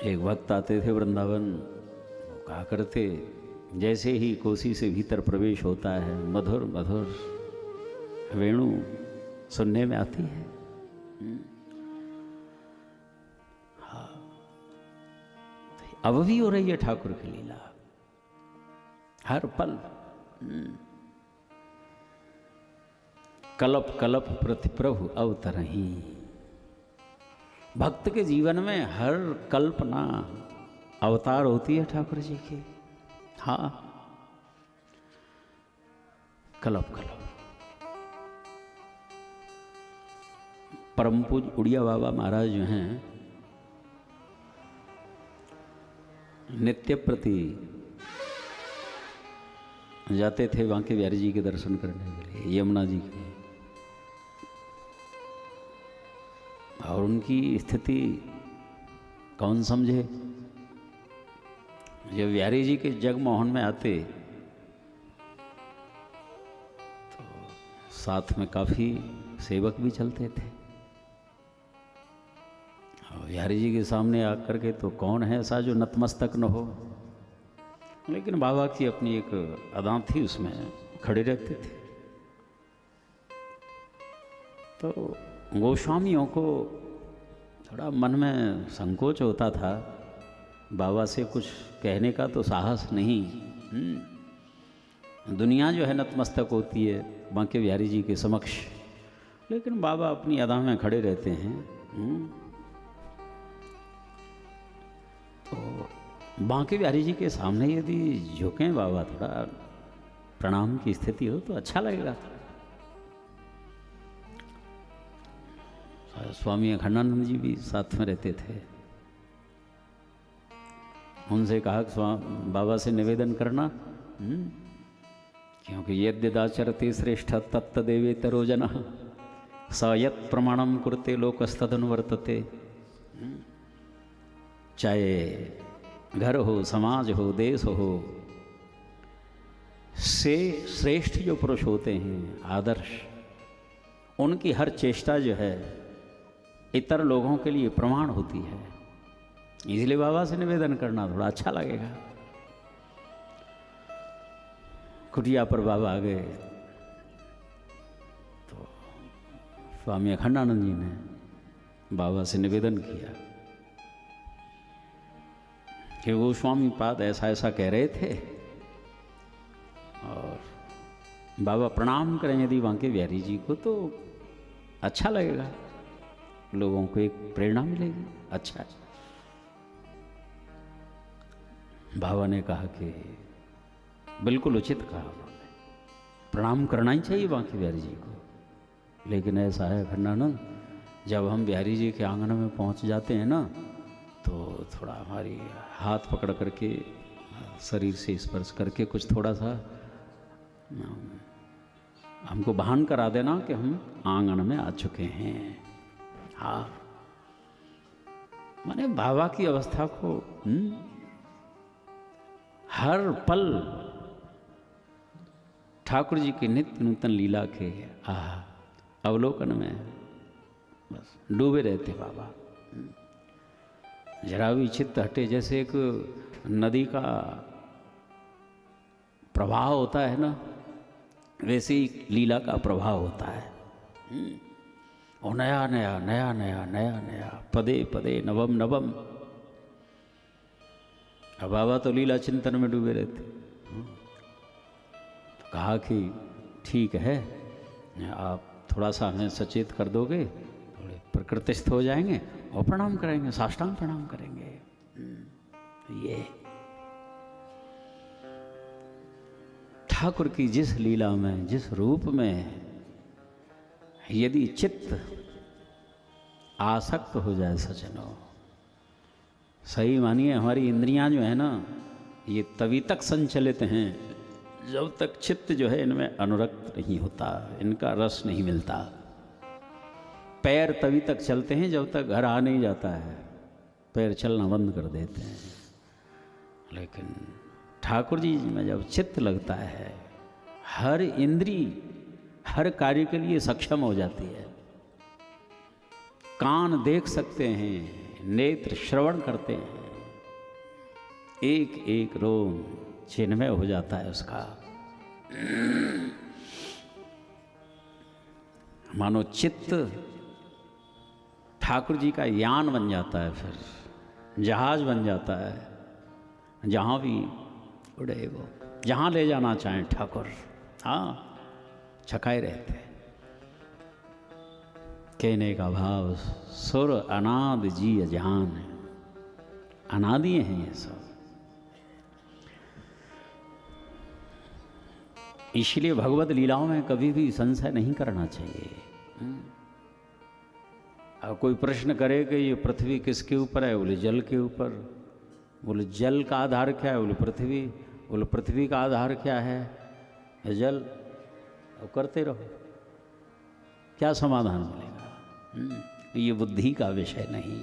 एक भक्त आते थे वृंदावन, वो कहा करते जैसे ही कोसी से भीतर प्रवेश होता है मधुर मधुर वेणु सुनने में आती है। हाँ, अब भी हो रही है ठाकुर की लीला हर पल। कलप कलप प्रति प्रभु अवतरही। भक्त के जीवन में हर कल्पना अवतार होती है ठाकुर जी की। हाँ, कलप कलप। परम पूज उड़िया बाबा महाराज जो हैं, नित्य प्रति जाते थे बांके बिहारी जी के दर्शन करने के लिए, यमुना जी के। और उनकी स्थिति कौन समझे। जब बिहारी जी के जगमोहन में आते तो साथ में काफ़ी सेवक भी चलते थे। और बिहारी जी के सामने आकर के तो कौन है ऐसा जो नतमस्तक न हो, लेकिन बाबा की अपनी एक अदा थी, उसमें खड़े रहते थे। तो गोस्वामियों को थोड़ा मन में संकोच होता था, बाबा से कुछ कहने का तो साहस नहीं। दुनिया जो है नतमस्तक होती है बांके बिहारी जी के समक्ष, लेकिन बाबा अपनी अदा में खड़े रहते हैं। तो बांके बिहारी जी के सामने यदि झुकें बाबा, थोड़ा प्रणाम की स्थिति हो तो अच्छा लगेगा। स्वामी अखंडानंद जी भी साथ में रहते थे। उनसे कहा कि बाबा से निवेदन करना, क्योंकि यद्यदाचरते श्रेष्ठ तत्तदेवे तरोजन स यत् प्रमाणम कुरते लोकस्तदनुवर्तते। चाहे घर हो, समाज हो, देश हो, से श्रेष्ठ जो पुरुष होते हैं आदर्श, उनकी हर चेष्टा जो है इतर लोगों के लिए प्रमाण होती है। इसलिए बाबा से निवेदन करना थोड़ा अच्छा लगेगा। कुटिया पर बाबा आ गए तो स्वामी अखंडानंद जी ने बाबा से निवेदन किया कि वो स्वामी पाद ऐसा ऐसा कह रहे थे और बाबा प्रणाम करें यदि बांके बिहारी जी को तो अच्छा लगेगा, लोगों को एक प्रेरणा मिलेगी। अच्छा, बाबा ने कहा कि बिल्कुल उचित कहा उन्होंने, प्रणाम करना ही चाहिए बांके बिहारी जी को। लेकिन ऐसा है अखंडानंद, जब हम बिहारी जी के आंगन में पहुंच जाते हैं ना, तो थोड़ा हमारी हाथ पकड़ करके शरीर से स्पर्श करके कुछ थोड़ा सा हमको भान करा देना कि हम आंगन में आ चुके हैं। हाँ, माने बाबा की अवस्था को हर पल ठाकुर जी की नित्य नूतन लीला के अवलोकन में बस डूबे रहते बाबा। जरा भी चित्त हटे, जैसे एक नदी का प्रवाह होता है ना, वैसे ही लीला का प्रभाव होता है। और नया नया नया नया नया नया पदे पदे नवम नवम। अब बाबा तो लीला चिंतन में डूबे रहते। तो कहा कि ठीक है, आप थोड़ा सा हमें सचेत कर दोगे, थोड़े प्रकृतिस्थ हो जाएंगे और प्रणाम करेंगे, साष्टांग प्रणाम करेंगे। ये ठाकुर की जिस लीला में, जिस रूप में यदि चित्त आसक्त हो जाए सज्जनों, सही मानिए हमारी इंद्रियां जो है ना, ये तभी तक संचलित हैं जब तक चित्त जो है इनमें अनुरक्त नहीं होता, इनका रस नहीं मिलता। पैर तभी तक चलते हैं जब तक घर आ नहीं जाता है, पैर चलना बंद कर देते हैं। लेकिन ठाकुर जी में जब चित्त लगता है, हर इंद्री हर कार्य के लिए सक्षम हो जाती है। कान देख सकते हैं, नेत्र श्रवण करते हैं, एक एक रोम चिन्मय हो जाता है उसका। मानो चित्त ठाकुर जी का यान बन जाता है, फिर जहाज बन जाता है। जहाँ भी उड़े वो, जहाँ ले जाना चाहें ठाकुर, हाँ छकाए रहते। कहने का भाव सुर अनाद जी अजान है, अनादि हैं ये सब। इसलिए भगवत लीलाओं में कभी भी संशय नहीं करना चाहिए। अब कोई प्रश्न करे कि ये पृथ्वी किसके ऊपर है, बोले जल के ऊपर। बोले जल का आधार क्या है, बोले पृथ्वी। बोले पृथ्वी का आधार क्या है, जल। अब करते रहो, क्या समाधान मिलेगा। ये बुद्धि का विषय नहीं।